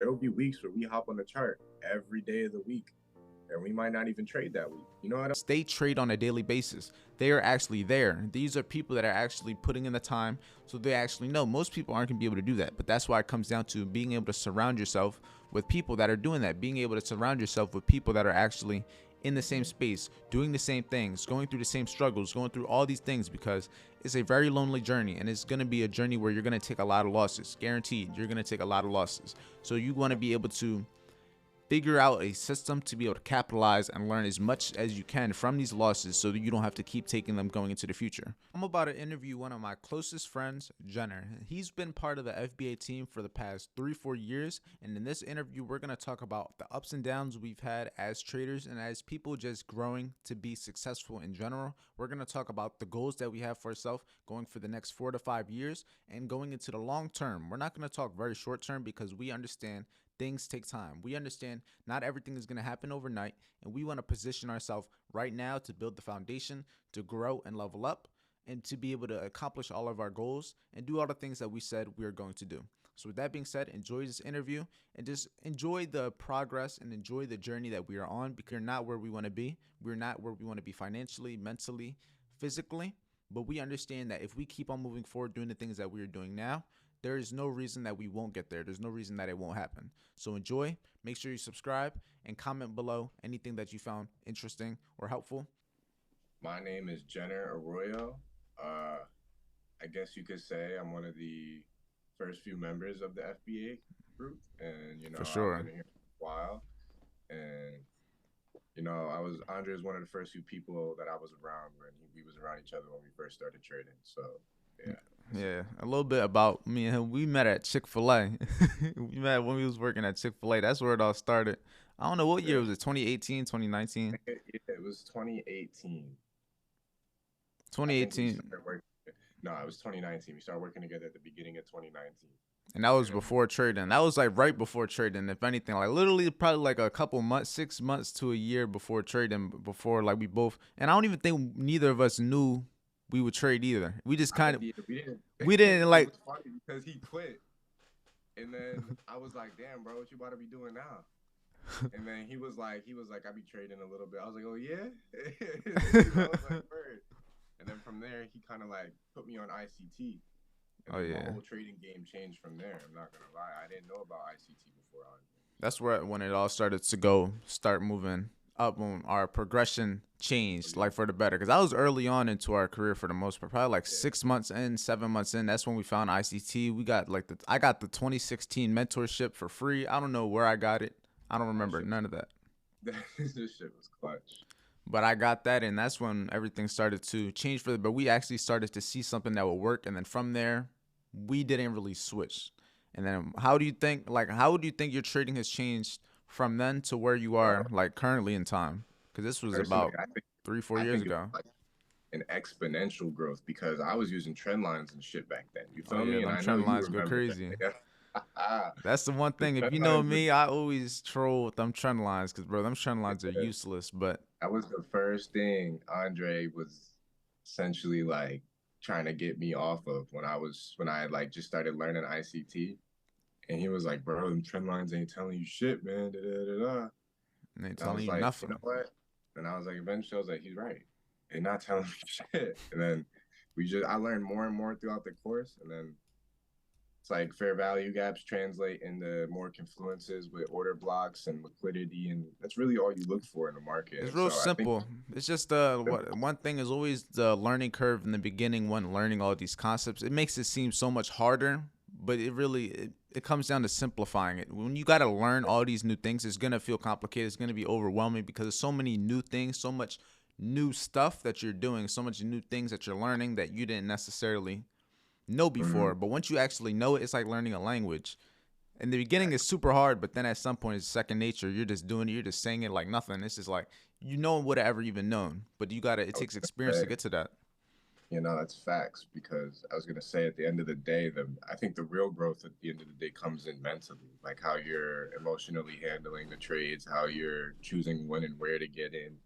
There'll be weeks where we hop on the chart every day of the week, and we might not even trade that week. You know what? They trade on a daily basis. They are actually there. These are people that are actually putting in the time, so they actually know. Most people aren't going to be able to do that, but that's why it comes down to being able to surround yourself with people that are doing that, being able to surround yourself with people that are actually in the same space, doing the same things, going through the same struggles, going through all these things, because it's a very lonely journey, and it's going to be a journey where you're going to take a lot of losses. Guaranteed, you're going to take a lot of losses. So you want to be able to figure out a system to be able to capitalize and learn as much as you can from these losses so that you don't have to keep taking them going into the future. I'm about to interview one of my closest friends, Jenner. He's been part of the FBA team for the past 3-4 years, and in this interview we're going to talk about the ups and downs we've had as traders and as people just growing to be successful in general. We're going to talk about the goals that we have for ourselves going for the next 4 to 5 years and going into the long term. We're not going to talk very short term because we understand things take time. We understand not everything is going to happen overnight, and we want to position ourselves right now to build the foundation, to grow and level up, and to be able to accomplish all of our goals and do all the things that we said we are going to do. So with that being said, enjoy this interview and just enjoy the progress and enjoy the journey that we are on, because we're not where we want to be. We're not where we want to be financially, mentally, physically, but we understand that if we keep on moving forward doing the things that we are doing now, there is no reason that we won't get there. There's no reason that it won't happen. So enjoy. Make sure you subscribe and comment below anything that you found interesting or helpful. My name is Jenner Arroyo. I guess you could say I'm one of the first few members of the FBA group, and For I've sure. been here for a while. And Andre is one of the first few people that I was around when we was around each other when we first started trading. So yeah, Yeah, a little bit about me and him. We met at Chick-fil-A. We met when we was working at Chick-fil-A. That's where it all started. I don't know what year yeah. was it, 2018, 2019? It was 2018. I think we 2018. started working. No, it was 2019. We started working together at the beginning of 2019. And that was Yeah, before trading. That was like right before trading, if anything. Like literally probably like a couple months, 6 months to a year before trading, before like we both, and I don't even think neither of us knew we would trade either. We just kind of, yeah, we didn't. we didn't It like, was funny because he quit, and then I was like, "Damn, bro, what you about to be doing now?" And then he was like, "I be trading a little bit." I was like, "Oh yeah," I was like, "Word." And then from there, he kind of like put me on ICT, and oh then my yeah. whole trading game changed from there. I'm not gonna lie, I didn't know about ICT before. That's where when it all started to start moving up, when our progression changed like for the better. Because I was early on into our career for the most part, probably like Yeah, 6 months in, 7 months in. That's when we found ICT. We got like I got the 2016 mentorship for free. I don't know where I got it. I don't that remember shit none of that. this shit was clutch. But I got that, and that's when everything started to change for the. But we actually started to see something that would work, and then from there, we didn't really switch. And then, how do you think? Like, how do you think your trading has changed from then to where you Bro, are, like currently in time? Because this was personally, about 3, 4 I years think it ago. was like an exponential growth because I was using trend lines and shit back then. You Oh feel yeah, me? And them I know trend you lines go remember crazy. that. That's the one The thing. If trend you know lines were me, I always troll with them trend lines, because bro, them trend lines are that useless. But was the first thing Andre was essentially like trying to get me off of when I like just started learning ICT. And he was like, "Bro, them trend lines ain't telling you shit, man." Da, da, da, da. they ain't And I telling was you like, "You know nothing. what?" And I was like, eventually I was like, "He's right. They're not telling me shit." And then I learned more and more throughout the course. And then it's like fair value gaps translate into more confluences with order blocks and liquidity, and that's really all you look for in the market. It's And real so I think simple. It's just simple. what one thing is always the learning curve in the beginning when learning all these concepts. It makes it seem so much harder, but it comes down to simplifying it. When you got to learn all these new things, it's gonna feel complicated. It's gonna be overwhelming because there's so many new things, so much new stuff that you're doing, so much new things that you're learning that you didn't necessarily know Mm-hmm. before. But once you actually know it, it's like learning a language. In the beginning, it's super hard, but then at some point, it's second nature. You're just doing it. You're just saying it like nothing. It's just like no one would have ever even known. But you gotta. It I was takes gonna experience to say, get to that. that's facts because I was gonna say at the end of the day, I think the real growth at the end of the day comes in mentally, like how you're emotionally handling the trades, how you're choosing when and where to get in.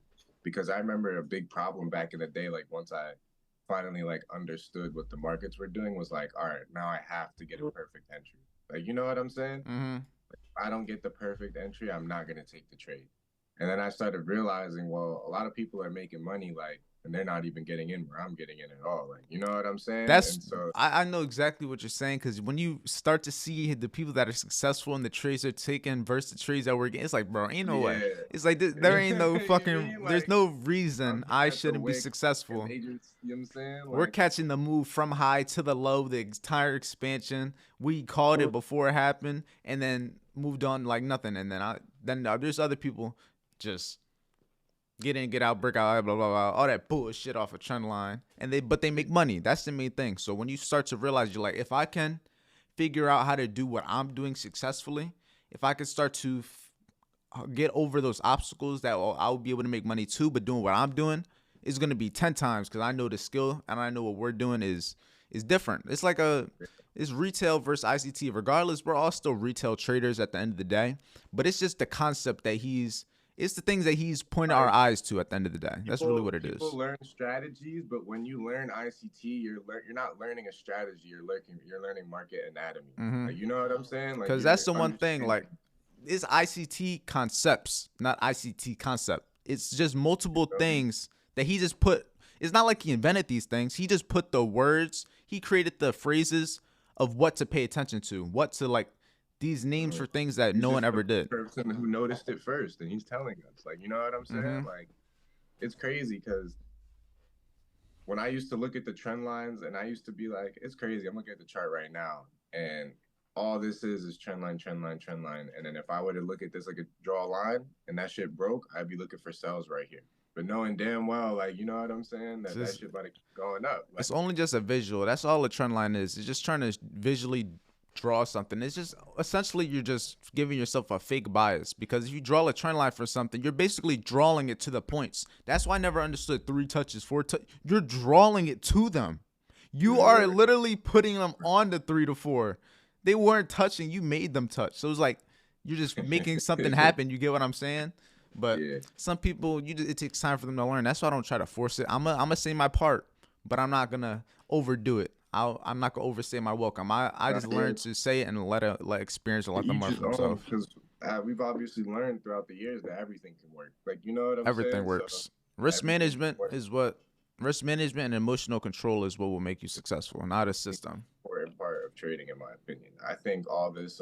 Because I remember a big problem back in the day, like once I finally like understood what the markets were doing was like, all right, now I have to get a perfect entry. Like, you know what I'm saying? Mm-hmm. I don't get the perfect entry, I'm not gonna take the trade. And then I started realizing, well, a lot of people are making money like, and they're not even getting in where I'm getting in at all. Like, you know what I'm saying? That's And so, I know exactly what you're saying, because when you start to see the people that are successful in the trades they're taking versus the trades that we're getting, it's like, bro, ain't no way. yeah, It's like there ain't no you fucking, mean there's like no I'm reason hitting I at the shouldn't be wick, and successful. they just, you know what I'm saying? We're Like, catching the move from high to the low, the entire expansion. We called it before it happened, and then moved on like nothing. And then there's other people just get in, get out, break out, blah blah blah, all that bullshit off a trend line, and they make money. That's the main thing. So when you start to realize, you're like, if I can figure out how to do what I'm doing successfully, if I can start to get over those obstacles, that I'll be able to make money too. But doing what I'm doing is gonna be 10 times, because I know the skill and I know what we're doing is different. It's like it's retail versus ICT. Regardless, we're all still retail traders at the end of the day. But it's just the concept that it's the things that he's pointing our like eyes to at the end of the day. That's really people what it people is. learn strategies, but when you learn ICT, you're not learning a strategy. You're learning market anatomy. Mm-hmm. Like, you know what I'm saying? Like, Because that's you're the one thing. understanding. Like, it's ICT concepts, not ICT concept. It's just multiple You know? things that he just put. It's not like he invented these things. He just put the words. He created the phrases of what to pay attention to, what to like, these names for things that He's no one just the ever did. person who noticed it first, and he's telling us. Like, you know what I'm saying? Mm-hmm. Like, it's crazy because when I used to look at the trend lines, and I used to be like, it's crazy. I'm looking at the chart right now, and all this is trend line, trend line, trend line. And then if I were to look at this like a draw a line and that shit broke, I'd be looking for sales right here. But knowing damn well, like, you know what I'm saying, It's that just shit about to keep going up. Like, it's only just a visual. That's all a trend line is. It's just trying to visually draw something. It's just essentially you're just giving yourself a fake bias, because if you draw a trend line for something, you're basically drawing it to the points. That's why I never understood 3 touches, 4 touch. You're drawing it to them. You are yeah, literally putting them on the 3 to 4. They weren't touching. You made them touch. So it's like you're just making something happen. You get what I'm saying? But yeah. some people, it takes time for them to learn. That's why I don't try to force it. I'm gonna say my part, but I'm not gonna overdo it. I'm not gonna overstay my welcome. I Nah, just yeah. learned to say it and let experience and let them Each learn his for own, themselves. because we've obviously learned throughout the years that everything can work. Like, you know what I'm Everything saying? So works. Risk everything can management work. is what Risk management and emotional control is what will make you successful, not a It's system. an important part of trading, in my opinion. I think all this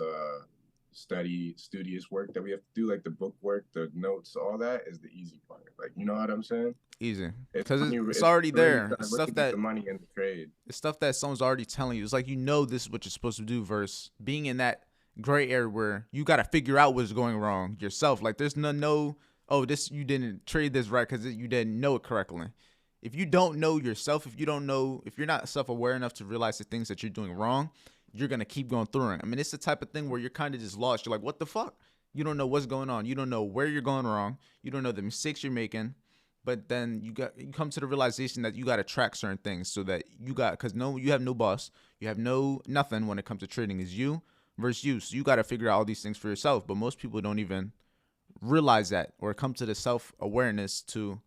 studious work that we have to do, like the book work, the notes, all that is the easy part. Like, you know what I'm saying? Easy, It's because when you it's it's already when you really there. start looking at the money in the trade. It's stuff that someone's already telling you. It's like, this is what you're supposed to do, versus being in that gray area where you got to figure out what's going wrong yourself. Like, there's no, oh, this, you didn't trade this right because you didn't know it correctly. If you don't know yourself, if you're not self-aware enough to realize the things that you're doing wrong, you're gonna keep going through it. I mean, it's the type of thing where you're kind of just lost. You're like, what the fuck? You don't know what's going on. You don't know where you're going wrong. You don't know the mistakes you're making. But then you come to the realization that you got to track certain things, so that because you have no boss, you have no nothing when it comes to trading. Is you versus you. So you got to figure out all these things for yourself. But most people don't even realize that, or come to the self-awareness to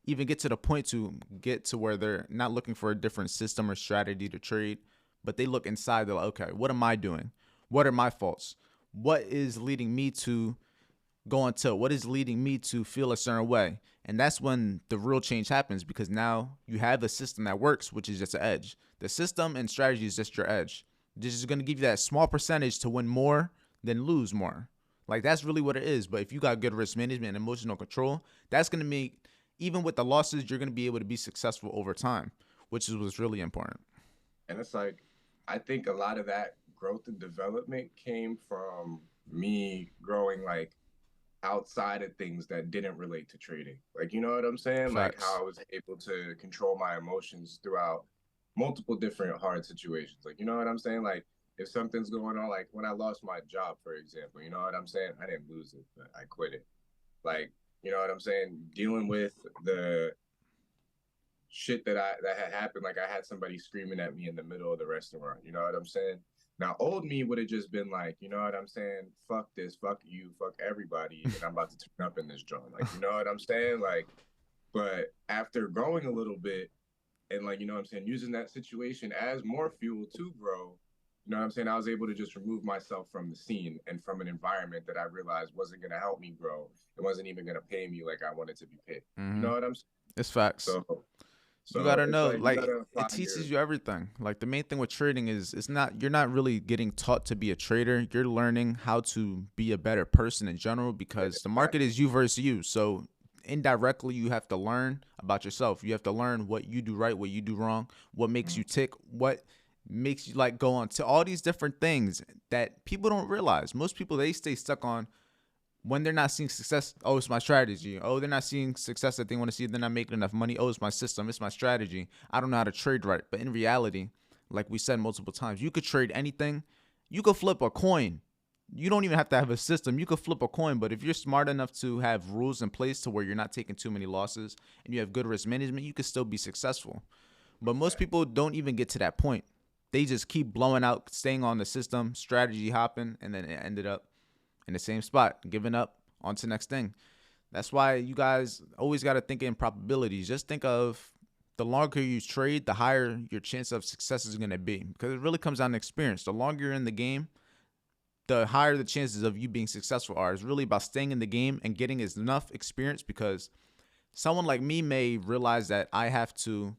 even get to the point to get to where they're not looking for a different system or strategy to trade, but they look inside. They're like, okay, what am I doing? What are my faults? What is leading me to go on tilt? What is leading me to feel a certain way? And that's when the real change happens, because now you have a system that works, which is just an edge. The system and strategy is just your edge. This is going to give you that small percentage to win more than lose more. Like, that's really what it is. But if you got good risk management and emotional control, that's going to make, even with the losses, you're going to be able to be successful over time, which is what's really important. And it's like, I think a lot of that growth and development came from me growing like outside of things that didn't relate to trading. Like, you know what I'm saying? Like how Facts. I was able to control my emotions throughout multiple different hard situations. Like, you know what I'm saying? Like, if something's going on, like when I lost my job, for example, you know what I'm saying? I didn't lose it, but I quit it. Like, you know what I'm saying? Dealing with the shit that had happened. Like, I had somebody screaming at me in the middle of the restaurant. You know what I'm saying? Now, old me would have just been like, you know what I'm saying? Fuck this, fuck you, fuck everybody, and I'm about to turn up in this joint. Like, you know what I'm saying? Like, but after growing a little bit and like, you know what I'm saying, using that situation as more fuel to grow, You know what I'm saying? I was able to just remove myself from the scene and from an environment that I realized wasn't going to help me grow. It wasn't even going to pay me like I wanted to be paid. You Mm-hmm. know what I'm saying? It's facts. So, You so gotta it's know, like you like gotta apply it teaches your. you everything. Like the main thing with trading is it's not you're not really getting taught to be a trader. You're learning how to be a better person in general because the market Exactly. is you versus you. So indirectly you have to learn about yourself. You have to learn what you do right, what you do wrong, what makes you tick, what makes you like go on to all these different things that people don't realize. Most people they stay stuck on when they're not seeing success. Oh, it's my strategy. Oh, they're not seeing success that they want to see. They're not making enough money. Oh, it's my system. It's my strategy. I don't know how to trade right. But in reality, like we said multiple times, you could trade anything. You could flip a coin. You don't even have to have a system. You could flip a coin. But if you're smart enough to have rules in place to where you're not taking too many losses and you have good risk management, you could still be successful. But most people don't even get to that point. They just keep blowing out, staying on the system, strategy hopping, and then it ended up in the same spot, giving up, on to the next thing. That's why you guys always got to think in probabilities. Just think of the longer you trade, the higher your chance of success is going to be because it really comes down to experience. The longer you're in the game, the higher the chances of you being successful are. It's really about staying in the game and getting enough experience because someone like me may realize that I have to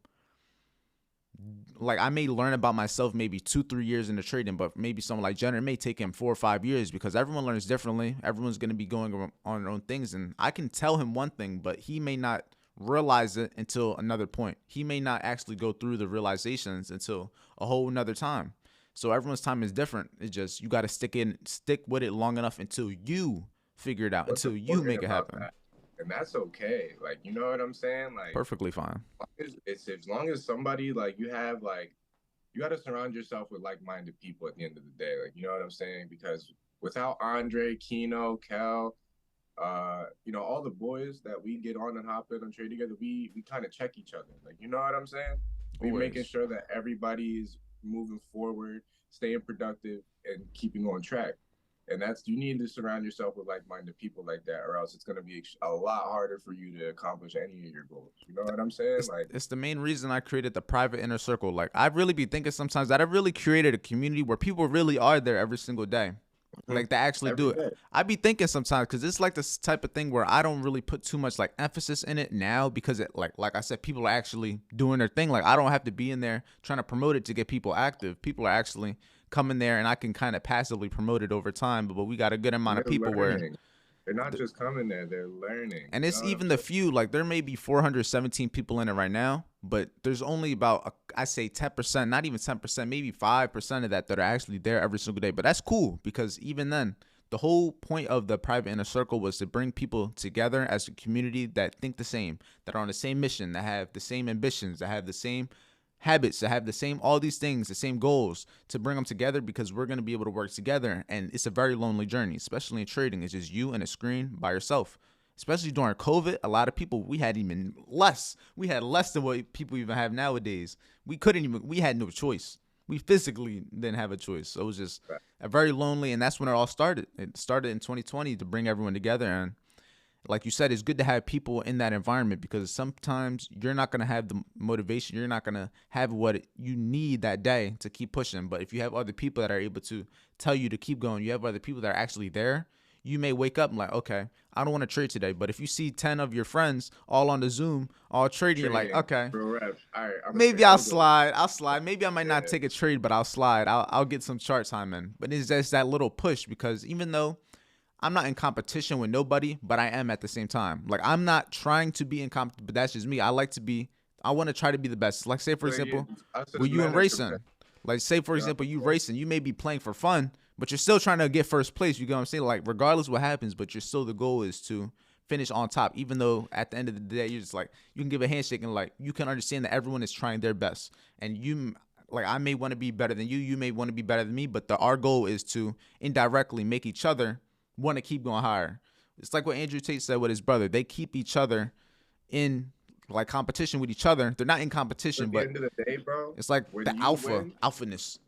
like I may learn about myself maybe 2-3 years into trading, but maybe someone like Jenner, it may take him 4 or 5 years because everyone learns differently. Everyone's going to be going on their own things, and I can tell him one thing, but he may not realize it until another point. He may not actually go through the realizations until a whole another time. So everyone's time is different. It's just you got to stick with it long enough until you figure it out, What's until you important make it about happen. that? And that's okay. Like, you know what I'm saying? Like, Perfectly fine. it's as long as somebody like you have like you got to surround yourself with like-minded people at the end of the day. Like, you know what I'm saying? Because without Andre, Keno, Kel, all the boys that we get on and hop in and trade together, we kind of check each other. Like, you know what I'm saying? We making Always. sure that everybody's moving forward, staying productive, and keeping on track. And that's you need to surround yourself with like-minded people like that, or else it's going to be a lot harder for you to accomplish any of your goals. You know what I'm saying? Like, It's the main reason I created the private inner circle. Like I really be thinking sometimes that I really created a community where people really are there every single day. Like they actually do every it. day. I be thinking sometimes because it's like this type of thing where I don't really put too much like emphasis in it now because it like I said, people are actually doing their thing. Like I don't have to be in there trying to promote it to get people active. People are actually coming there and I can kind of passively promote it over time. But we got a good And amount of they're people where learning. They're not just coming there; they're learning. and You it's know what I'm even the saying? few like there may be 417 people in it right now, but there's only about I say 10%, not even 10%, maybe 5% of that are actually there every single day. But that's cool because even then the whole point of the private inner circle was to bring people together as a community that think the same, that are on the same mission, that have the same ambitions, that have the same habits, that have the same all these things, the same goals, to bring them together because we're going to be able to work together. And it's a very lonely journey, especially in trading. It's just you and a screen by yourself. Especially during COVID, a lot of people we had even less. We had less than what people even have nowadays. We couldn't even. We had no choice. We physically didn't have a choice. So it was just a very lonely, and that's when it all started. It started in 2020 to bring everyone together, and like you said, it's good to have people in that environment because sometimes you're not going to have the motivation. You're not going to have what you need that day to keep pushing. But if you have other people that are able to tell you to keep going, you have other people that are actually there, you may wake up and like, okay, I don't want to trade today. But if you see 10 of your friends all on the Zoom, all trading, you're like, Trading, okay, real reps. All right, I'm gonna maybe trade. I'm I'll gonna go. slide. I'll slide. Maybe I might not Yeah, take a trade, but I'll slide. I'll get some chart time in. But it's just that little push because even though I'm not in competition with nobody, but I am at the same time. Like I'm not trying to be in competition, but that's just me. I like to be. I want to try to be the best. Like say for but yeah, example, us with as you in men are competitive. racing. Like say for You know what example, I'm you saying? racing. You may be playing for fun, but you're still trying to get first place. You get what I'm saying? Like regardless what happens, but you're still the goal is to finish on top. Even though at the end of the day, you're just like you can give a handshake and like you can understand that everyone is trying their best, and you like I may want to be better than you. You may want to be better than me, but our goal is to indirectly make each other want to keep going higher. It's like what Andrew Tate said with his brother. They keep each other in like competition with each other. They're not in But competition, at the but end of the day, bro, it's like when the you alpha, win, alphaness.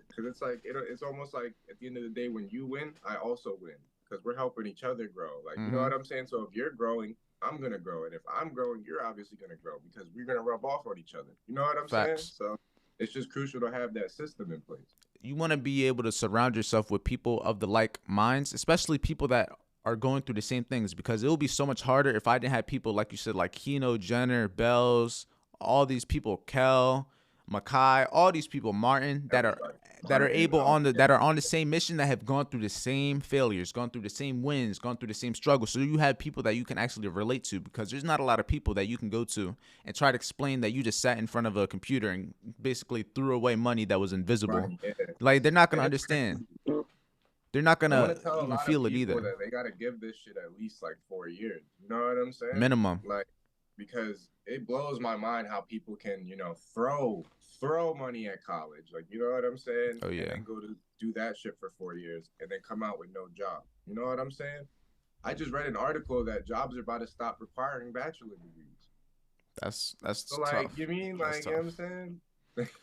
because it's like it's almost like at the end of the day, when you win, I also win because we're helping each other grow. Like, you know Mm-hmm. what I'm saying? So if you're growing, I'm gonna grow, and if I'm growing, you're obviously gonna grow because we're gonna rub off on each other. You know what I'm saying? Facts. So it's just crucial to have that system in place. you want to be able to surround yourself with people of the like minds, especially people that are going through the same things, because it will be so much harder if I didn't have people like you said, like Keno, Jenner, Bells, all these people, Kel, Makai, all these people, Martin, Everybody. that are Martin, able on the yeah, that are on the same mission, that have gone through the same failures, gone through the same wins, gone through the same struggles. So you have people that you can actually relate to, because there's not a lot of people that you can go to and try to explain that you just sat in front of a computer and basically threw away money that was invisible. right, yeah. Like they're not And gonna it's understand. crazy. They're not I want gonna to tell a even lot of feel it people either. that they got to give this shit at least like 4 years. You know what I'm saying? Minimum. Like, because it blows my mind how people can, throw money at college. Like, you know what I'm saying? Oh And yeah. then go to do that shit for 4 years and then come out with no job. You know what I'm saying? I just read an article that jobs are about to stop requiring bachelor degrees. That's So, like, tough. you mean, That's like, you know what I'm tough. saying?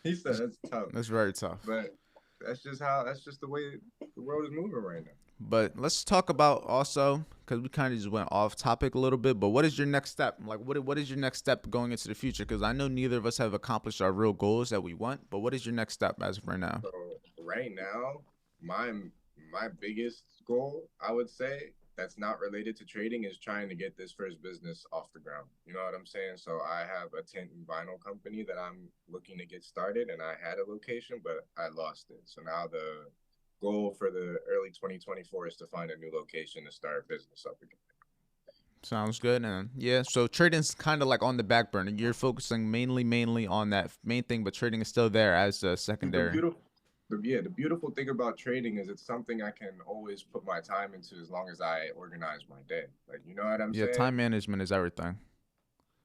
He said That's, that's tough. that's very tough. But that's just the way the world is moving right now. But let's talk about also, because we kind of just went off topic a little bit. But what is your next step? Like, what is your next step going into the future? Because I know neither of us have accomplished our real goals that we want. But what is your next step as of right now? So right now, my my biggest goal, I would say, that's not related to trading is trying to get this first business off the ground. You know what I'm saying? So I have a tent and vinyl company that I'm looking to get started, and I had a location, but I lost it. So now the goal for the early 2024 is to find a new location to start a business up again. Sounds good. And yeah, so trading's kind of like on the back burner. You're focusing mainly on that main thing, but trading is still there as a The secondary. beautiful the beautiful thing about trading is it's something I can always put my time into as long as I organize my day. Like, you know what I'm Yeah, saying? time management is everything.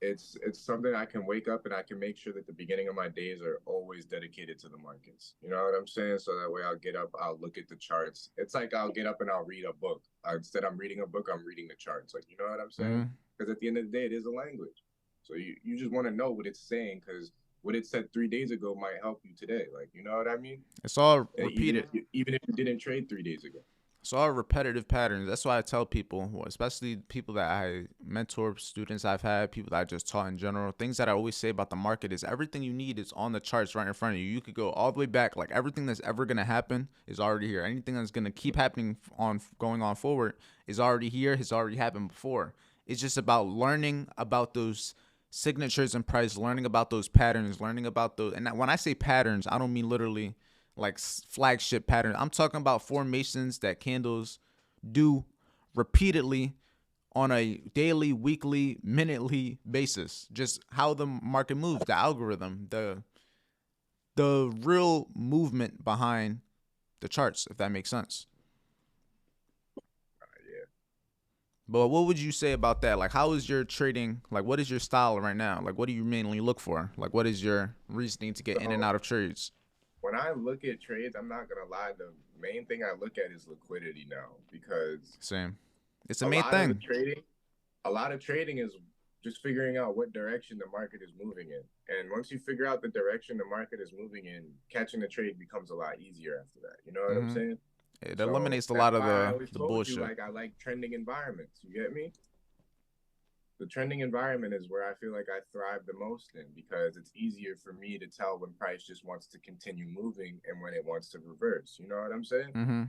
It's something I can wake up and I can make sure that the beginning of my days are always dedicated to the markets. You know what I'm saying? So that way I'll get up, I'll look at the charts. It's like I'll get up and I'll read a book. Instead I'm reading a book, I'm reading the charts. Like, you know what I'm saying? Hmm. Because at the end of the day, it is a language. So you just want to know what it's saying because what it said 3 days ago might help you today. Like, you know what I mean? It's all Even if repeated. you didn't trade 3 days ago. It's all repetitive patterns. That's why I tell people, well, especially people that I mentor, students I've had, people that I just taught in general, things that I always say about the market is everything you need is on the charts right in front of you. You could go all the way back. Like everything that's ever going to happen is already here. Anything that's going to keep happening on going on forward is already here, has already happened before. It's just about learning about those signatures and price, learning about those patterns, learning about those. And when I say patterns, I don't mean literally like flagship patterns. I'm talking about formations that candles do repeatedly on a daily, weekly, minutely basis. Just how the market moves, the algorithm, the real movement behind the charts, if that makes sense. Yeah. But what would you say about that? Like, how is your trading? Like, what is your style right now? Like, what do you mainly look for? Like, what is your reasoning to get in and So out of trades? when I look at trades, I'm not gonna lie. The main thing I look at is liquidity now because Same. It's the a main lot of the thing. trading, a lot of trading is just figuring out what direction the market is moving in. And once you figure out the direction the market is moving in, catching the trade becomes a lot easier after that. You know what I'm Hmm. saying? It So eliminates a that's lot of why I always the told you bullshit. like I like trending environments. You get me? The trending environment is where I feel like I thrive the most in because it's easier for me to tell when price just wants to continue moving and when it wants to reverse. You know what I'm saying? Hmm.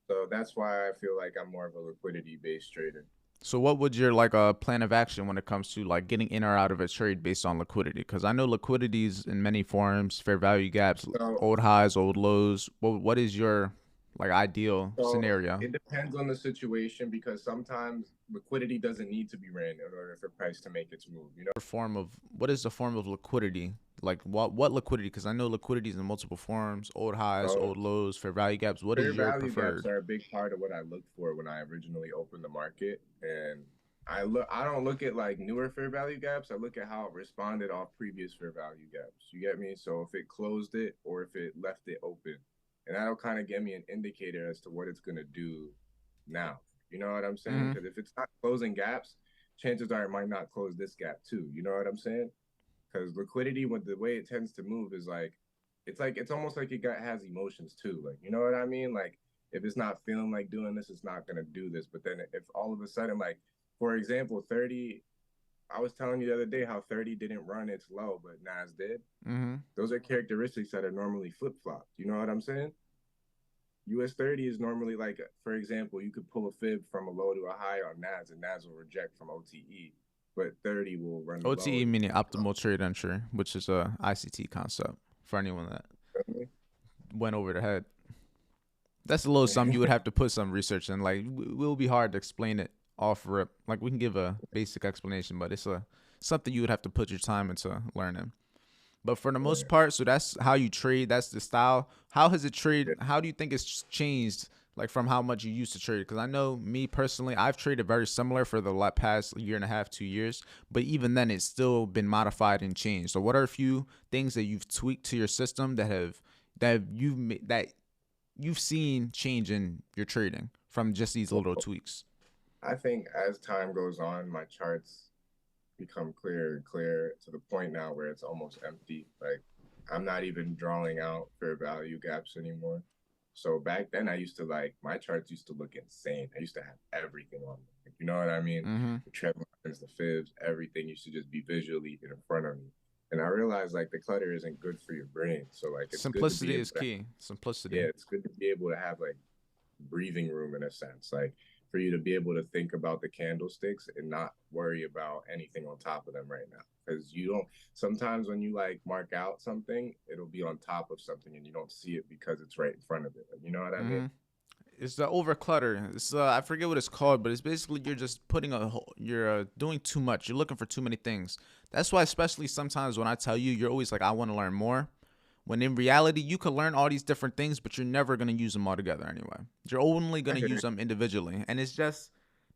So that's why I feel like I'm more of a liquidity based trader. So what would your like plan of action when it comes to like getting in or out of a trade based on liquidity? Because I know liquidities in many forms, fair value gaps, So old highs, old lows. What is your like ideal so scenario? it depends on the situation because sometimes liquidity doesn't need to be ran in order for price to make its move. Form of what is the form of liquidity? Like what liquidity? Because I know liquidity is in multiple forms: old highs, So old lows, fair value gaps. What fair is your value gaps preferred? are a big part of what I look for when I originally opened the market. And I don't look at like newer fair value gaps. I look at how it responded off previous fair value gaps. You get me? So if it closed it or if it left it open. And that'll kind of give me an indicator as to what it's gonna do now. You know what I'm saying? Hmm. Because if it's not closing gaps, chances are it might not close this gap too. You know what I'm saying? Because liquidity, when the way it tends to move is like it's almost like it got has emotions too. Like you know what I mean? Like if it's not feeling like doing this, it's not gonna do this. But then if all of a sudden, like for example, I was telling you the other day how 30 didn't run its low, but Nas did. Mm-hmm. Those are characteristics that are normally flip flopped. You know what I'm saying? US 30 is normally like, for example, you could pull a fib from a low to a high on Nas, and Nas will reject from OTE, but 30 will run the low OTE and meaning optimal trade entry, which is a ICT concept for anyone that went over the head. That's a little something you would have to put some research in. Like, it will be hard to explain it off rip. Like, we can give a basic explanation, but it's a something you would have to put your time into learning. But for the most part, so that's how you trade. That's the style. How has it trade? yeah. How do you think it's changed, like from how much you used to trade? Because I know me personally, I've traded very similar for the past year and a half, 2 years. But even then, it's still been modified and changed. So, what are a few things that you've tweaked to your system that you've seen change in your trading from just these little tweaks? I think as time goes on, my charts become clearer and clearer to the point now where it's almost empty. Like I'm not even drawing out fair value gaps anymore. So back then I used to like my charts used to look insane. I used to have everything on them. Like, you know what I mean? Mm-hmm. The trend lines, the fibs, everything used to just be visually in front of me. And I realized like the clutter isn't good for your brain. So like it's good to be Simplicity able is to, key. yeah, Simplicity. it's good to be able to have like breathing room in a sense. Like for you to be able to think about the candlesticks and not worry about anything on top of them right now. Because you don't, sometimes when you like mark out something, it'll be on top of something and you don't see it because it's right in front of it. You know what I mean? Mm-hmm. It's the over clutter. It's I forget what it's called, but it's basically you're just putting you're doing too much. You're looking for too many things. That's why, especially sometimes when I tell you, you're always like, I want to learn more. When in reality, you could learn all these different things, but you're never gonna use them all together anyway. You're only I gonna hear use it. them individually, and it's just,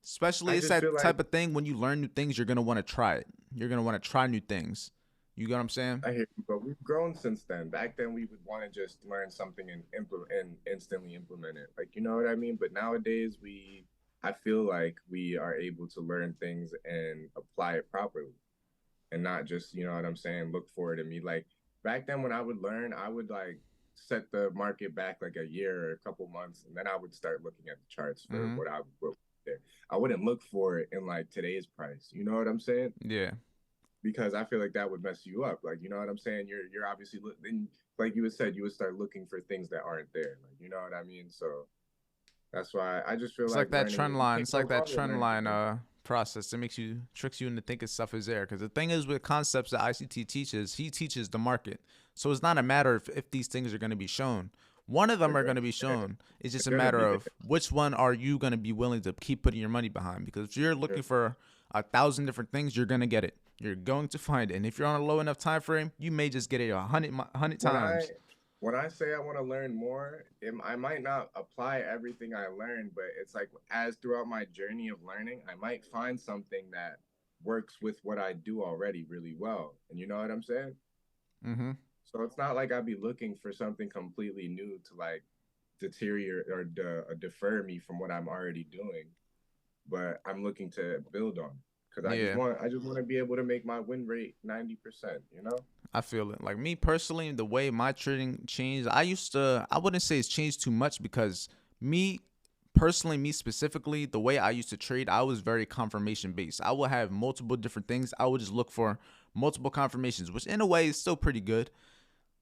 especially I it's just feel that like type of thing. When you learn new things, you're gonna want to try it. You're gonna want to try new things. You get what I'm saying? I hear you, but we've grown since then. Back then, we would want to just learn something and implement and instantly implement it. Like, you know what I mean? But nowadays, I feel like we are able to learn things and apply it properly, and not just, you know what I'm saying, look for it and me. Like back then when I would learn, I would like set the market back like a year or a couple months, and then I would start looking at the charts for Mm-hmm. what I would there. I wouldn't look for it in like today's price. You know what I'm saying? Yeah. Because I feel like that would mess you up. Like, you know what I'm saying? You're obviously then like you had said, you would start looking for things that aren't there. Like, you know what I mean? So that's why I just feel It's like like that learning trend it. You line. can't It's go like that wrong with trend learning line things. process that tricks you into thinking stuff is there. Because the thing is with concepts that ICT teaches, he teaches the market. So it's not a matter of if these things are going to be shown. One of them They're are going gonna to be be there. shown. It's just They're a gonna matter be of there. which one are you going to be willing to keep putting your money behind. Because if you're looking for 1,000 different things, you're going to get it. You're going to find it. And if you're on a low enough time frame, you may just get it a hundred when I times. when I say I want to learn more, I might not apply everything I learned, but it's like as throughout my journey of learning, I might find something that works with what I do already really well. And you know what I'm saying? Mm-hmm. So it's not like I'd be looking for something completely new to like deteriorate or defer me from what I'm already doing, but I'm looking to build on because Yeah. I just want to be able to make my win rate 90%, you know? I feel it. Like me personally, the way my trading changed, I wouldn't say it's changed too much because me personally, me specifically, the way I used to trade, I was very confirmation based. I would have multiple different things. I would just look for multiple confirmations, which in a way is still pretty good.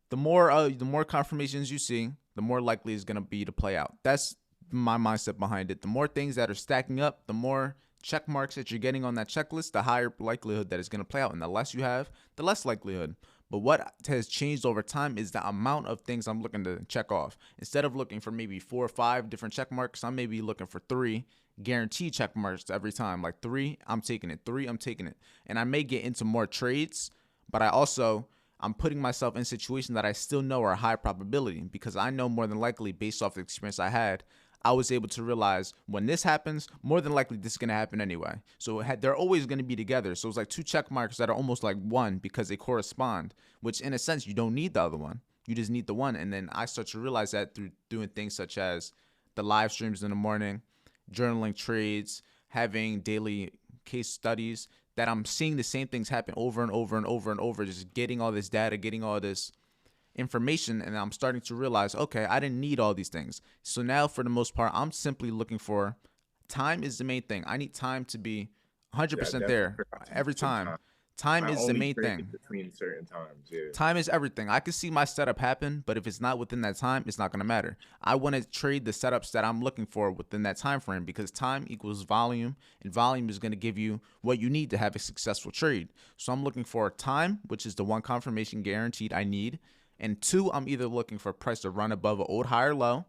The more confirmations you see, the more likely it's gonna be to play out. That's my mindset behind it. The more things that are stacking up, the more check marks that you're getting on that checklist, the higher likelihood that it's gonna play out. And the less you have, the less likelihood. But what has changed over time is the amount of things I'm looking to check off. Instead of looking for maybe 4 or 5 different check marks, I'm maybe looking for 3 guaranteed check marks every time. Like 3, I'm taking it. 3, I'm taking it. And I may get into more trades, but I'm putting myself in situations that I still know are high probability because I know more than likely, based off the experience I had, I was able to realize when this happens, more than likely this is going to happen anyway. So they're always going to be together. So it's like 2 check marks that are almost like one because they correspond, which in a sense, you don't need the other one. You just need the one. And then I start to realize that through doing things such as the live streams in the morning, journaling trades, having daily case studies, that I'm seeing the same things happen over and over and over and over, just getting all this data, getting all this information, and I'm starting to realize, okay, I didn't need all these things. So now, for the most part, I'm simply looking for time is the main thing. I need time to be Yeah, I 100% definitely there forgot to every mention time. time. Time I is the only main trade thing. between certain times. Yeah. Time is everything. I can see my setup happen, but if it's not within that time, it's not going to matter. I want to trade the setups that I'm looking for within that time frame because time equals volume, and volume is going to give you what you need to have a successful trade. So I'm looking for time, which is the one confirmation guaranteed I need, and two, I'm either looking for price to run above an old high or low,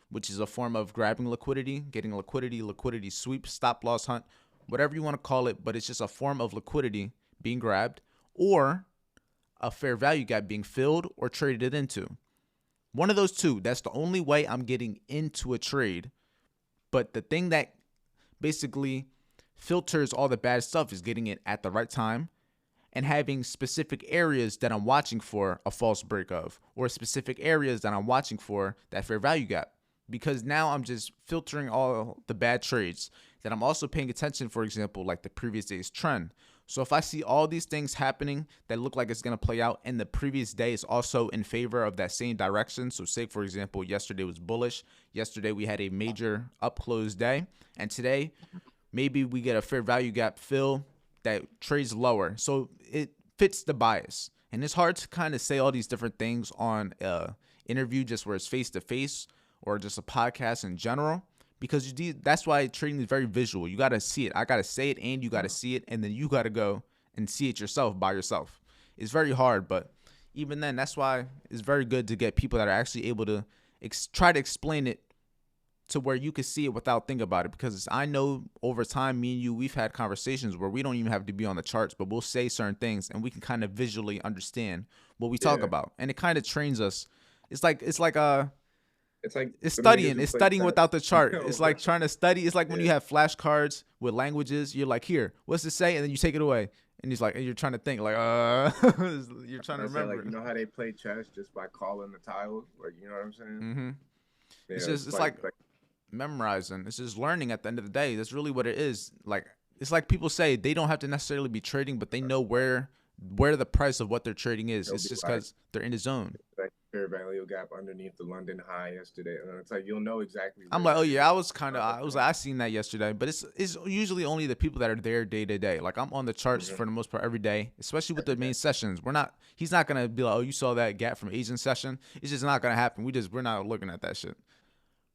which is a form of grabbing liquidity, getting liquidity sweep, stop loss hunt, whatever you want to call it, but it's just a form of liquidity being grabbed, or a fair value gap being filled or traded into. One of those two. That's the only way I'm getting into a trade. But the thing that basically filters all the bad stuff is getting it at the right time and having specific areas that I'm watching for a false break of, or specific areas that I'm watching for that fair value gap. Because now I'm just filtering all the bad trades that I'm also paying attention, for example, like the previous day's trend. So if I see all these things happening that look like it's going to play out and the previous day is also in favor of that same direction. So say, for example, yesterday was bullish. Yesterday we had a major up close day. And today, maybe we get a fair value gap fill that trades lower. So it fits the bias. And it's hard to kind of say all these different things on a interview just where it's face to face or just a podcast in general, because that's why trading is very visual. You got to see it. I got to say it and you got to see it, and then you got to go and see it yourself by yourself. It's very hard, but even then, that's why it's very good to get people that are actually able to try to explain it to where you can see it without thinking about it. Because I know over time, me and you, we've had conversations where we don't even have to be on the charts, but we'll say certain things and we can kind of visually understand what we talk about, and it kind of trains us. It's like It's like it's them niggas studying. who It's play studying chess. without the chart. Yo, It's like trying to study. It's like when yeah. you have flashcards with languages. You're like, here, what's it say? And then you take it away. And he's like, and you're trying to think, like, you're trying to I say, remember like, you it. know how they play chess just by calling the tiles? Like, you know what I'm saying? Mm-hmm. Yeah, It's like memorizing. It's just learning at the end of the day. That's really what it is. Like, it's like people say they don't have to necessarily be trading, but they know where the price of what they're trading is. they'll It's be just like, because they're in the zone. like fair value gap underneath the London high yesterday. And it's like, you'll know exactly I'm where like, oh that yeah, is. I seen that yesterday, but it's usually only the people that are there day to day. Like I'm on the charts Mm-hmm. for the most part every day, especially with the Every day. main sessions. He's not gonna be like, oh, you saw that gap from Asian session. It's just not gonna happen. We're not looking at that shit.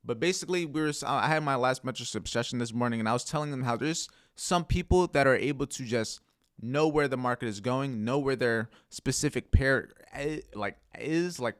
But basically, I had my last mentorship session this morning, and I was telling them how there's some people that are able to just know where the market is going, know where their specific pair like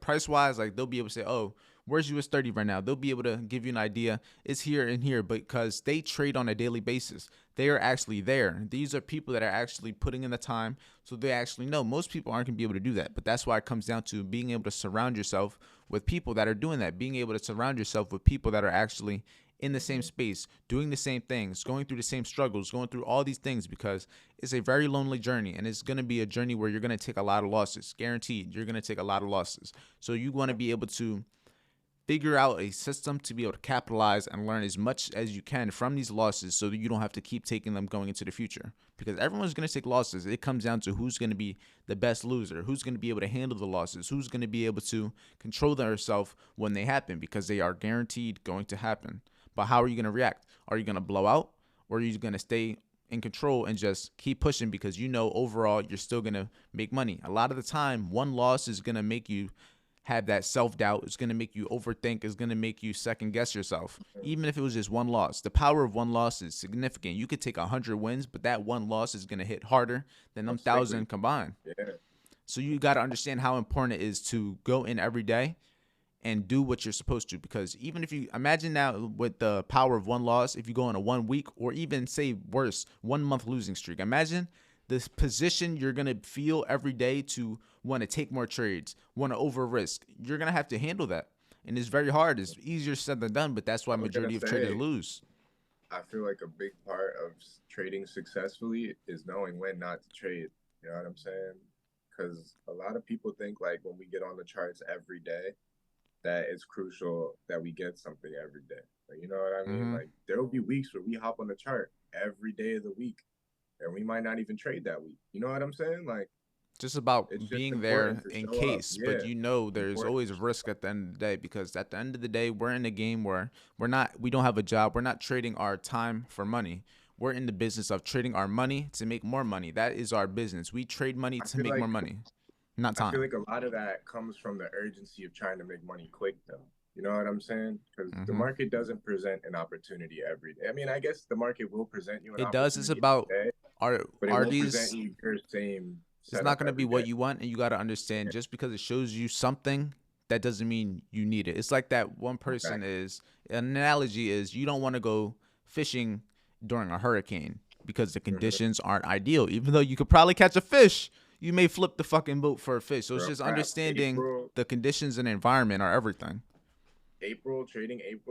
price wise, like they'll be able to say, oh, where's US 30 right now? They'll be able to give you an idea. It's here and here, because they trade on a daily basis. They are actually there. These are people that are actually putting in the time, so they actually know. Most people aren't gonna be able to do that, but that's why it comes down to being able to surround yourself with people that are doing that, being able to surround yourself with people that are actually in the same space, doing the same things, going through the same struggles, going through all these things, because it's a very lonely journey, and it's going to be a journey where you're going to take a lot of losses. Guaranteed, you're going to take a lot of losses. So you want to be able to figure out a system to be able to capitalize and learn as much as you can from these losses, so that you don't have to keep taking them going into the future, because everyone's going to take losses. It comes down to who's going to be the best loser, who's going to be able to handle the losses, who's going to be able to control themselves when they happen, because they are guaranteed going to happen. But how are you going to react? Are you going to blow out, or are you going to stay in control and just keep pushing, because you know overall you're still going to make money? A lot of the time, one loss is going to make you have that self-doubt. It's going to make you overthink. It's going to make you second guess yourself. Even if it was just one loss, the power of one loss is significant. You could take 100 wins, but that one loss is going to hit harder than them 1,000 combined. Yeah. So you got to understand how important it is to go in every day and do what you're supposed to, because even if you imagine now with the power of one loss, if you go on a 1 week, or even say worse, 1 month losing streak, imagine this position you're going to feel every day to want to take more trades, want to over risk. You're going to have to handle that. And it's very hard. It's easier said than done, but that's why majority of traders lose. I feel like a big part of trading successfully is knowing when not to trade. You know what I'm saying? Because a lot of people think, like, when we get on the charts every day, that it's crucial that we get something every day. Like, you know what I mean? Mm-hmm. Like, there will be weeks where we hop on the chart every day of the week, and we might not even trade that week. You know what I'm saying? Like, Just about it's just being important there to in show up. case, but Yeah, you know it's there's important always to a show risk up. at the end of the day, because at the end of the day we're in a game where we don't have a job. We're not trading our time for money. We're in the business of trading our money to make more money. That is our business. We trade money I to feel make more like money, not I feel time. like a lot of that comes from the urgency of trying to make money quick, though. You know what I'm saying? Because the Hmm. market doesn't present an opportunity every day. I mean, I guess the market will present you an It does. It's opportunity about every day, are but it are won't present these you your same it's not setup going to be every day. what you want, and you got to understand just because it shows you something, that doesn't mean you need it. It's like that one person Exactly. is an analogy is you don't want to go fishing during a hurricane because the Mm-hmm. conditions aren't ideal. Even though you could probably catch a fish, you may flip the fucking boat for a fish. So it's Bro, just crap. understanding the conditions and environment are everything. April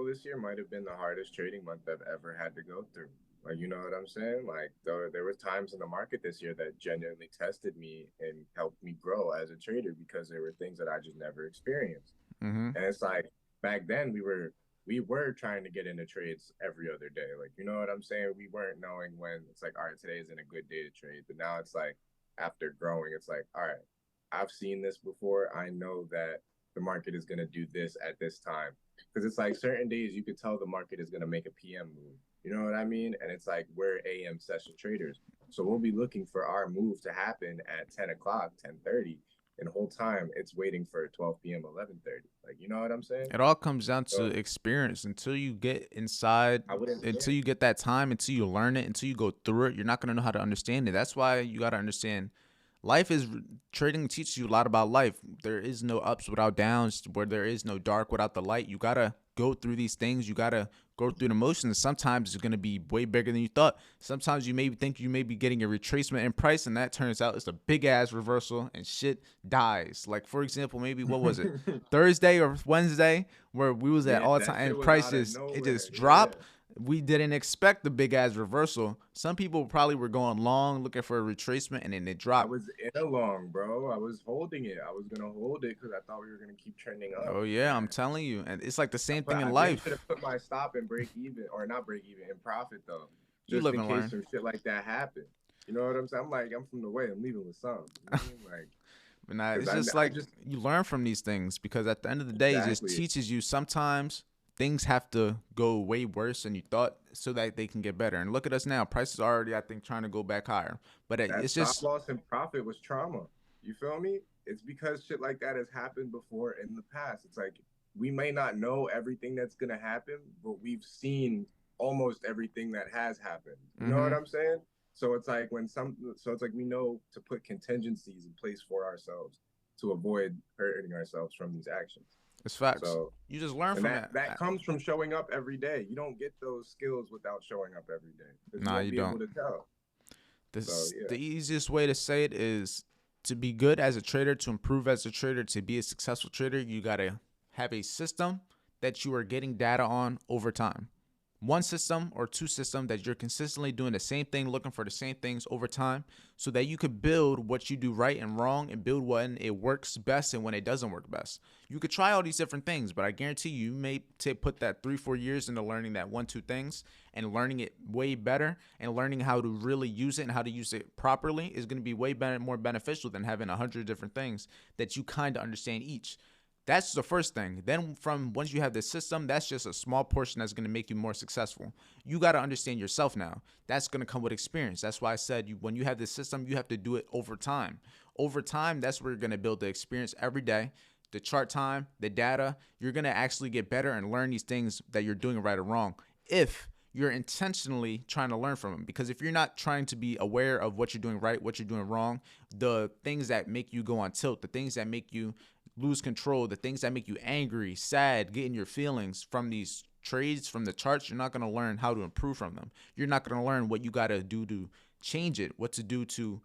this year might have been the hardest trading month I've ever had to go through. Like, you know what I'm saying? Like, there were times in the market this year that genuinely tested me and helped me grow as a trader because there were things that I just never experienced. Hmm. And it's like back then we were trying to get into trades every other day. Like, you know what I'm saying? We weren't knowing when it's like, all right, today isn't a good day to trade. But now it's like after growing, it's like, all right, I've seen this before. I know that the market is gonna do this at this time. Because it's like certain days you could tell the market is gonna make a PM move. You know what I mean? And it's like we're AM session traders. So we'll be looking for our move to happen at 10 o'clock, 10:30, and the whole time it's waiting for 12 p.m., 11:30. Like, you know what I'm saying? It all comes down to So experience. Until you get inside, I wouldn't, yeah, until you get that time, until you learn it, until you go through it, you're not gonna know how to understand it. That's why you gotta understand. Life is trading teaches you a lot about life. There is no ups without downs, where there is no dark without the light. You gotta go through these things. You gotta go through the motions. Sometimes it's gonna be way bigger than you thought. Sometimes you may think you may be getting a retracement in price, and that turns out it's a big ass reversal, and shit dies. Like for example, maybe what was it, Thursday or Wednesday, where we was at yeah, all that time shit and was out of prices it nowhere. just Yeah. dropped. We didn't expect the big ass reversal. Some people probably were going long looking for a retracement, and then it I dropped. was in a long, bro. I was holding it. I was gonna hold it because I thought we were gonna keep trending up. Oh yeah, I'm telling you, and it's like the same thing But in I really should life. have put my stop and break even, or not break even, in profit though, You just live in and case learn. some shit like that happened. You know what I'm saying? I'm like, I'm from the way. I'm leaving with some. You know what I mean? Like, But nah, because it's just I like just you learn from these things because at the end of the day, it just exactly teaches you sometimes things have to go way worse than you thought so that they can get better. And look at us now. Prices are already, I think, trying to go back higher. But that it's stop just loss and profit was trauma. You feel me? It's because shit like that has happened before in the past. It's like we may not know everything that's gonna happen, but we've seen almost everything that has happened. You know what mm-hmm. I'm saying? So it's like we know to put contingencies in place for ourselves to avoid hurting ourselves from these actions. It's facts. So You just learn and from that comes from showing up every day. You don't get those skills without showing up every day because you Nah, won't you be able don't. to tell. So The yeah, easiest way to say it is to be good as a trader, to improve as a trader, to be a successful trader, you gotta have a system that you are getting data on over time. One system or two systems that you're consistently doing the same thing, looking for the same things over time, so that you could build what you do right and wrong and build when it works best and when it doesn't work best. You could try all these different things, but I guarantee you may put that 3-4 years into learning that one, two things and learning it way better and learning how to really use it and how to use it properly is going to be way better, more beneficial than having 100 different things that you kind of understand each. That's the first thing. Then from once you have this system, that's just a small portion that's going to make you more successful. You got to understand yourself now. That's going to come with experience. That's why I said when you have this system, you have to do it over time. Over time, that's where you're going to build the experience every day. The chart time, the data, you're going to actually get better and learn these things that you're doing right or wrong. If you're intentionally trying to learn from them, because if you're not trying to be aware of what you're doing right, what you're doing wrong, the things that make you go on tilt, the things that make you lose control, the things that make you angry, sad, getting your feelings from these trades, from the charts, you're not going to learn how to improve from them. You're not going to learn what you got to do to change it, what to do to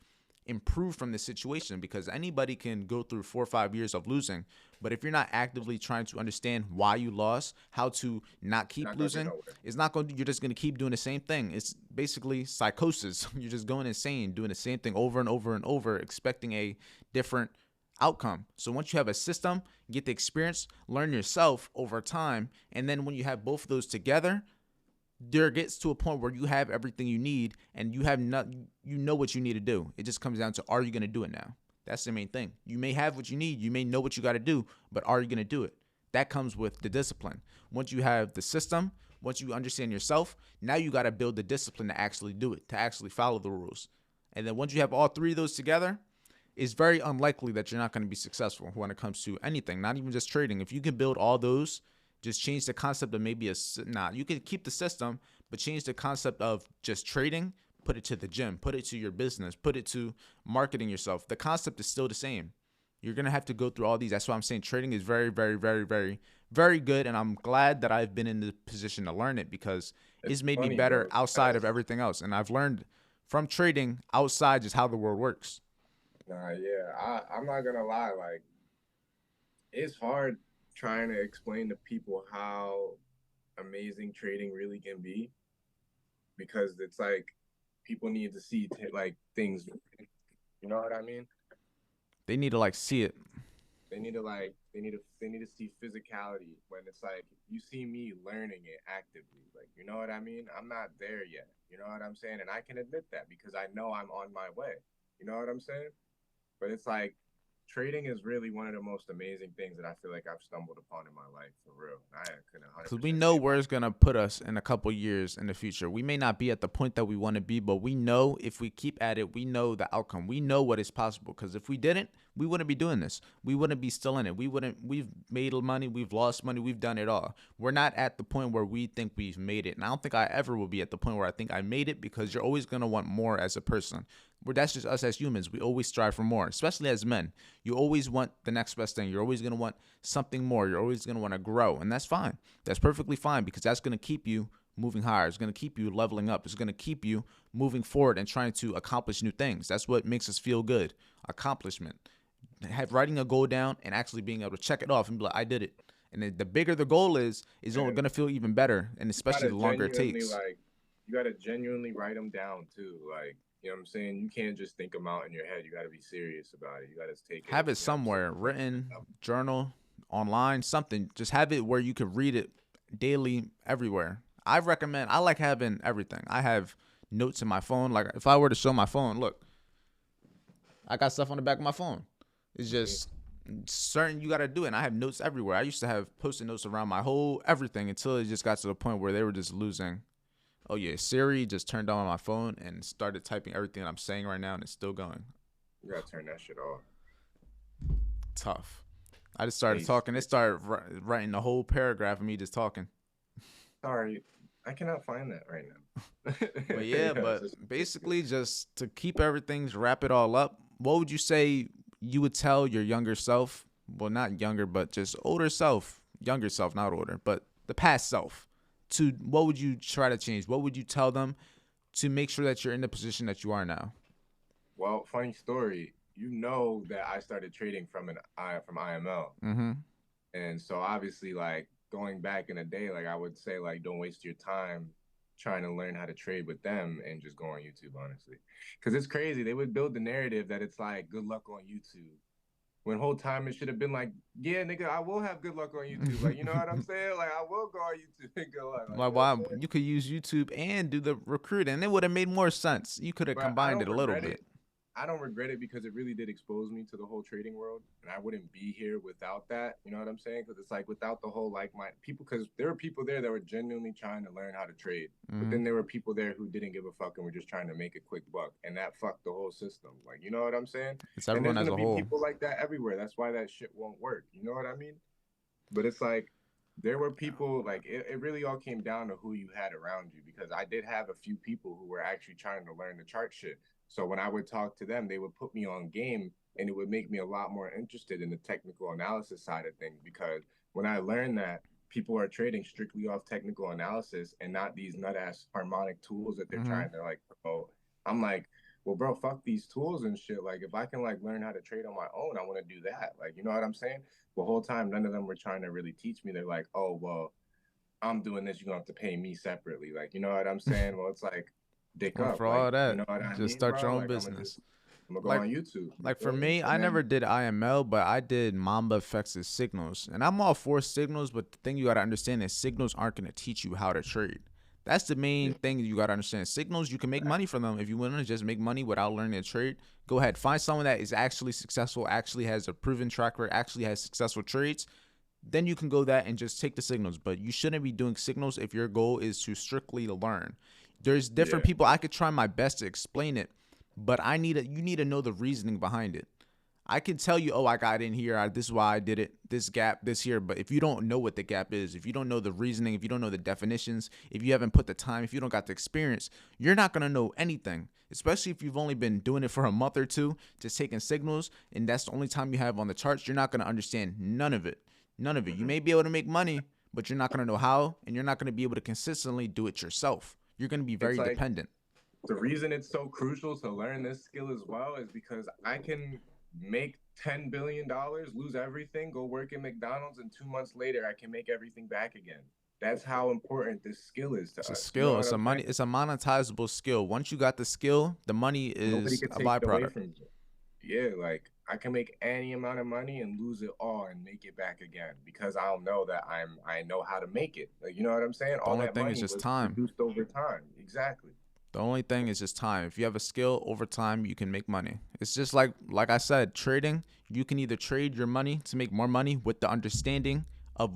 improve from the situation, because anybody can go through 4 or 5 years of losing, but if you're not actively trying to understand why you lost, how to not keep not gonna get losing, nowhere. it's not going to, you're just going to keep doing the same thing. It's basically psychosis. You're just going insane, doing the same thing over and over and over, expecting a different outcome. So once you have a system, get the experience, learn yourself over time, and then when you have both of those together, there gets to a point where you have everything you need and you have not, you know what you need to do. It just comes down to, are you going to do it now? That's the main thing. You may have what you need, you may know what you got to do, but are you going to do it? That comes with the discipline. Once you have the system, Once you understand yourself, now you got to build the discipline to actually do it, to actually follow the rules. And then once you have all three of those together, it's very unlikely that you're not going to be successful when it comes to anything, not even just trading. If you can build all those, just change the concept of maybe you can keep the system, but change the concept of just trading, put it to the gym, put it to your business, put it to marketing yourself. The concept is still the same. You're going to have to go through all these. That's why I'm saying trading is very, very, very, very, very good. And I'm glad that I've been in the position to learn it because it's made me funny, better bro, outside of because everything else. And I've learned from trading outside just how the world works. nah, yeah, I'm not gonna lie, like it's hard trying to explain to people how amazing trading really can be because it's like people need to see like things, you know what I mean? They need to like see it. They need to see physicality when it's like you see me learning it actively. Like, you know what I mean? I'm not there yet. You know what I'm saying? And I can admit that because I know I'm on my way. You know what I'm saying? But it's like trading is really one of the most amazing things that I feel like I've stumbled upon in my life for real. I couldn't Because we 100% know say where why. it's going to put us in a couple years in the future. We may not be at the point that we want to be, but we know if we keep at it, we know the outcome. We know what is possible. Because if we didn't, we wouldn't be doing this. We wouldn't be still in it. We've made money. We've lost money. We've done it all. We're not at the point where we think we've made it. And I don't think I ever will be at the point where I think I made it because you're always going to want more as a person. That's just us as humans. We always strive for more, especially as men. You always want the next best thing. You're always going to want something more. You're always going to want to grow. And that's fine. That's perfectly fine because that's going to keep you moving higher. It's going to keep you leveling up. It's going to keep you moving forward and trying to accomplish new things. That's what makes us feel good. Accomplishment. Writing a goal down and actually being able to check it off and be like, I did it. And then the bigger the goal is only And going to feel even better. And you especially gotta the longer it genuinely takes. like you gotta genuinely write them down too. Like, you know what I'm saying? You can't just think them out in your head. You gotta be serious about it. You gotta take it, Have it you know what I'm saying? somewhere, written, journal, online, something. Just have it where you can read it daily, everywhere. I like having everything. I have notes in my phone. Like if I were to show my phone, look, I got stuff on the back of my phone. It's just certain you got to do it. And I have notes everywhere. I used to have post-it notes around my whole everything until it just got to the point where they were just losing. Oh yeah, Siri just turned on my phone and started typing everything I'm saying right now, and it's still going. You gotta turn that shit off. Tough. I just started Waste. talking. It started writing the whole paragraph of me just talking. Sorry, I cannot find that right now. But yeah, Yeah, but basically just to keep everything, to wrap it all up, what would you say you would tell your younger self? Well, not younger, but just older self, younger self, not older, but the past self. To what would you try to change? What would you tell them to make sure that you're in the position that you are now? well, funny story. You know that I started trading from IML, Mm-hmm. and so obviously, like going back in the day, like I would say, like don't waste your time trying to learn how to trade with them and just go on YouTube, honestly, because it's crazy. They would build the narrative that it's like good luck on YouTube. When whole time it should have been like, yeah, nigga, I will have good luck on YouTube. Like, you know what I'm saying? Like, I will go on YouTube and good luck. Like, Why? you know what Why I'm saying? you could use YouTube and do the recruiting, and it would have made more sense. You could have But I combined it don't a little regret bit. it. I don't regret it because it really did expose me to the whole trading world, and I wouldn't be here without that. You know what I'm saying? Because it's like without the whole like my people, because there were people there that were genuinely trying to learn how to trade, but Mm-hmm. then there were people there who didn't give a fuck and were just trying to make a quick buck, and that fucked the whole system. Like, you know what I'm saying? It's And everyone there's as gonna a be whole. people like that everywhere. That's why that shit won't work. You know what I mean? But it's like there were people like it really all came down to who you had around you because I did have a few people who were actually trying to learn the chart shit. So when I would talk to them, they would put me on game and it would make me a lot more interested in the technical analysis side of things because when I learned that people are trading strictly off technical analysis and not these nut ass harmonic tools that they're Mm-hmm. trying to like promote, I'm like, well, bro, fuck these tools and shit. Like, if I can like learn how to trade on my own, I want to do that. Like, you know what I'm saying? The whole time, none of them were trying to really teach me. They're like, oh, well, I'm doing this. You're gonna have to pay me separately. Like, you know what I'm saying? Well, it's like, dick Well, up. for Like, all you that, know what I just mean, start your bro? own Like, business. I'm gonna go Like on YouTube. You like for feel me? me, I And never then, did IML, but I did Mamba effects as signals. And I'm all for signals, but the thing you gotta understand is signals aren't gonna teach you how to trade. That's the main yeah, thing you gotta understand. Signals, you can make money from them. If you want to just make money without learning to trade, go ahead. Find someone that is actually successful, actually has a proven track record, actually has successful trades. then you can go that and just take the signals. But you shouldn't be doing signals if your goal is to strictly learn. There's different Yeah. people. I could try my best to explain it, but you need to know the reasoning behind it. I can tell you, oh, I got in here. This is why I did it. This gap, this here. But if you don't know what the gap is, if you don't know the reasoning, if you don't know the definitions, if you haven't put the time, if you don't got the experience, you're not going to know anything, especially if you've only been doing it for a month or two, just taking signals, and that's the only time you have on the charts. You're not going to understand none of it. None of it. You may be able to make money, but you're not going to know how, and you're not going to be able to consistently do it yourself. You're going to be very dependent. The reason it's so crucial to learn this skill as well is because I can make $10 billion, lose everything, go work at McDonald's, and 2 months later I can make everything back again. That's how important this skill is to us. It's a skill. It's a money. It's a monetizable skill. Once you got the skill, the money is a byproduct. Yeah, like I can make any amount of money and lose it all and make it back again because I'll know that I know how to make it. Like, you know what I'm saying? The only thing is just time. Produced over time. Exactly. The only thing is just time. If you have a skill, over time you can make money. It's just like I said, trading. You can either trade your money to make more money with the understanding of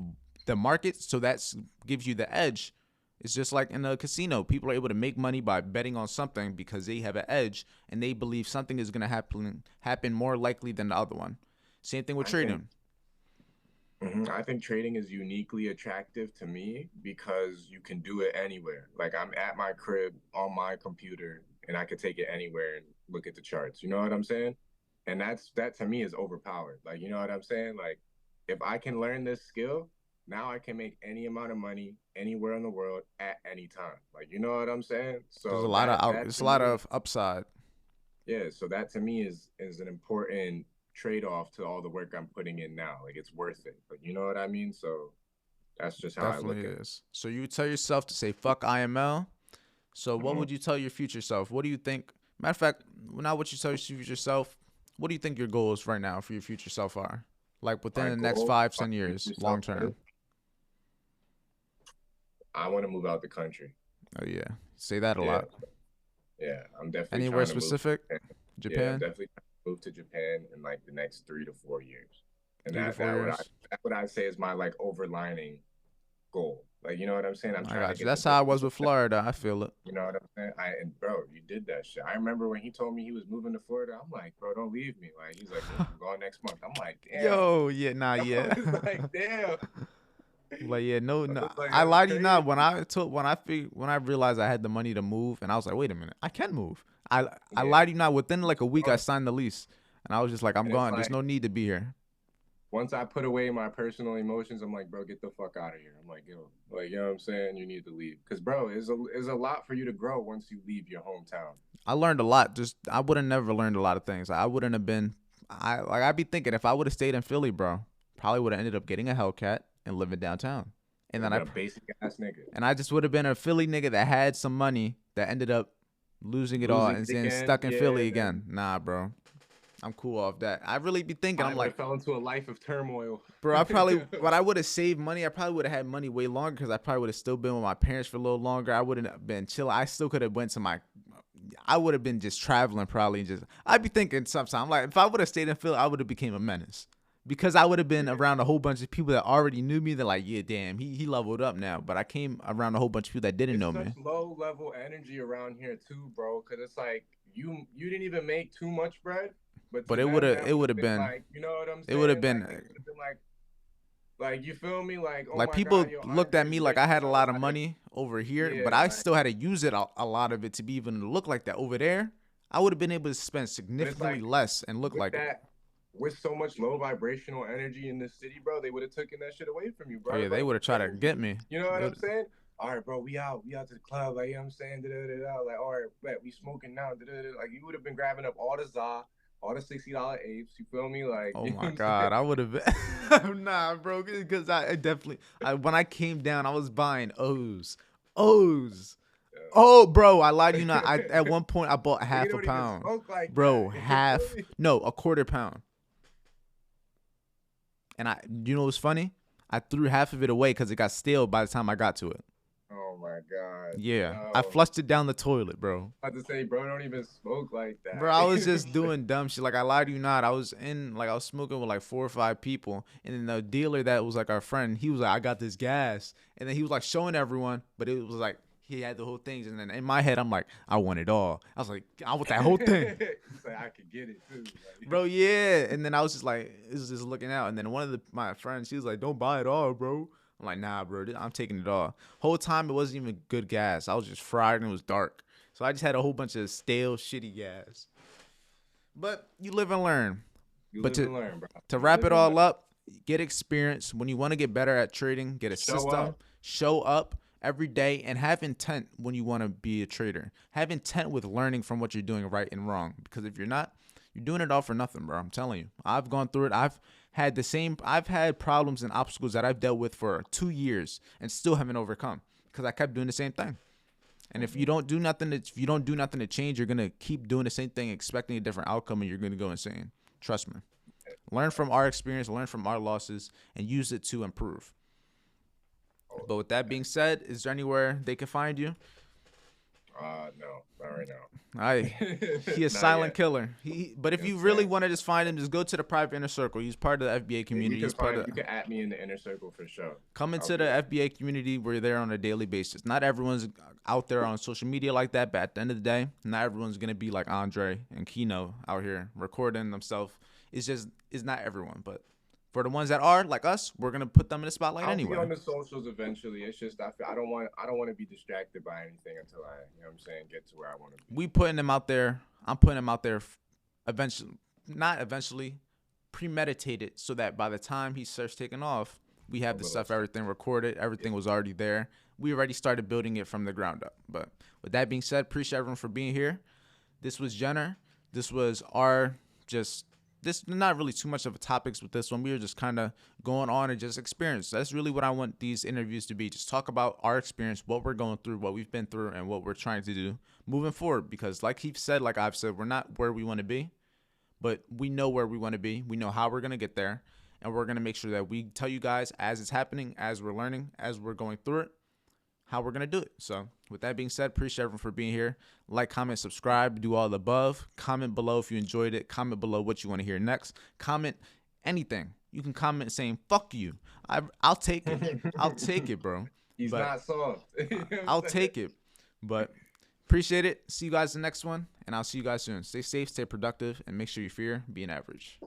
the market, so that gives you the edge. It's just like in a casino. People are able to make money by betting on something because they have an edge and they believe something is going to happen more likely than the other one. Same thing with trading. I think trading is uniquely attractive to me because you can do it anywhere. Like I'm at my crib on my computer and I could take it anywhere and look at the charts. You know what I'm saying? And that to me is overpowered. Like, you know what I'm saying? Like if I can learn this skill, now I can make any amount of money anywhere in the world at any time. Like, you know what I'm saying? So there's a lot of upside. Yeah, so that to me is an important trade-off to all the work I'm putting in now. Like it's worth it. But you know what I mean? So that's just how Definitely I look at it. So you tell yourself to say fuck IML. So what would you tell your future self? What do you think? Matter of fact, not what you tell your future self. What do you think your goals right now for your future self are? Like within the next 5-10 years, long term. I want to move out the country. Oh yeah, say that a lot. Yeah, I'm definitely anywhere specific. Japan. Yeah, definitely move to Japan in like the next 3 to 4 years. And that's what I say is my like overlining goal. Like, you know what I'm saying? I'm trying to get. That's how I was with Florida. I feel it. You know what I'm saying? And bro, you did that shit. I remember when he told me he was moving to Florida. I'm like, bro, don't leave me. Like, he's like, I'm going next month. I'm like, damn. Yo, yeah, nah, yeah. Like, damn. Like, yeah, no. Like, I lied to you not. When I realized I had the money to move, and I was like, wait a minute, I can move. I lied to you not. Within like a week, I signed the lease, and I was just like, I'm gone. There's no need to be here. Once I put away my personal emotions, I'm like, bro, get the fuck out of here. I'm like, yo, like, you know what I'm saying? You need to leave. Because, bro, it's a lot for you to grow once you leave your hometown. I learned a lot. I would have never learned a lot of things. I wouldn't have been, I'd be thinking if I would have stayed in Philly, bro, probably would have ended up getting a Hellcat and living downtown. And then a basic ass nigga. And I just would have been a Philly nigga that had some money that ended up losing it all and then stuck in Philly again. Nah, bro. I'm cool off that. I really be thinking, I'm like, fell into a life of turmoil. Bro, but I would have saved money. I probably would have had money way longer because I probably would have still been with my parents for a little longer. I wouldn't have been chill. I still could have I would have been just traveling probably. I'd be thinking sometimes, I'm like, if I would have stayed in Philly, I would have became a menace because I would have been around a whole bunch of people that already knew me. They're like, yeah, damn, he leveled up now. But I came around a whole bunch of people that didn't know me. Low level energy around here too, bro. Because it's like you didn't even make too much bread. But it would have been like, you know what I'm saying? It would have been like you feel me? Like, oh like my people God, yo, looked at me like I had a lot of money over here, but I like, still had to use it a lot of it to be even look like that. Over there, I would have been able to spend significantly less and look like that. With so much low vibrational energy in this city, bro, they would have taken that shit away from you, bro. Oh, yeah, they would have tried to get me. You know what I'm saying? All right, bro, we out to the club, like, you know what I'm saying? Like, all right, bet, we smoking now. Like, you would have been grabbing up all the ZA, all the $60 apes, you feel me? Like, oh my God, I would have been nah, bro, because I definitely when I came down, I was buying O's. Yeah. Oh, bro, I lied to you not. At one point I bought half a pound. Like bro, a quarter pound. And you know what's funny? I threw half of it away because it got stale by the time I got to it. Oh Oh my God. Yeah, I No. flushed it down the toilet, bro. I have to say, bro, don't even smoke like Bro, I was that. just doing dumb shit. Like I lied to you not. I was smoking with like 4 or 5 people, and then the dealer that was like our friend, he was like, I got this gas, and then he was like showing everyone, but it was like he had the whole thing, and then in my head, I'm like, I want it all. I was like, I want that whole thing. He's like, I could get it too. Like, Bro, yeah. And then I was just like, this is just looking out, and then one of my friends, she was like, don't buy it all, bro. I'm like, nah, bro, I'm taking it all. Whole time it wasn't even good gas. I was just fried and it was dark. So I just had a whole bunch of stale, shitty gas. But you live and learn. you But live and learn, bro. to You wrap live it and all learn. up, get experience. When you want to get better at trading, get a Show system, up. show up every day, and have intent when you want to be a trader. Have intent with learning from what you're doing right and wrong. Because if you're not, you're doing it all for nothing, bro. I'm telling you. I've gone through it. I've had problems and obstacles that I've dealt with for 2 years and still haven't overcome because I kept doing the same thing. And if you don't do nothing to change, you're gonna keep doing the same thing, expecting a different outcome, and you're gonna go insane. Trust me. Learn from our experience, learn from our losses, and use it to improve. But with that being said, is there anywhere they can find you? No, not right now. He a Not silent yet. killer. But if you really want to just find him, just go to the private inner circle. He's part of the FBA community. You He's can part of. you can add me in the inner circle for sure. Come I'll into be the there. FBA community. We're there on a daily basis. Not everyone's out there on social media like that, but at the end of the day, not everyone's gonna be like Andre and Kino out here recording themselves. It's not everyone, but for the ones that are like us, we're gonna put them in the spotlight I'll be anyway. on the socials eventually. It's just I don't want to be distracted by anything until I, you know what I'm saying, get to where I want to be. We putting them out there. I'm putting them out there eventually, not eventually, premeditated, so that by the time he starts taking off, we have the stuff, everything recorded, everything was already there. We already started building it from the ground up. But with that being said, appreciate everyone for being here. This was Jenner. This was our just this not really too much of a topics with this one. We were just kind of going on and just experience. That's really what I want these interviews to be. Just talk about our experience, what we're going through, what we've been through, and what we're trying to do moving forward. Because like he said, like I've said, we're not where we want to be, but we know where we want to be. We know how we're going to get there. And we're going to make sure that we tell you guys as it's happening, as we're learning, as we're going through it, how we're going to do it. So with that being said, appreciate everyone for being here. Like, comment, subscribe, do all the above. Comment below if you enjoyed it. Comment below what you want to hear next. Comment anything. You can comment saying, fuck you. I'll take it. I'll take it, bro. He's But not soft. You know what I'm I'll saying? take it. But appreciate it. See you guys in the next one. And I'll see you guys soon. Stay safe, stay productive, and make sure you fear being average.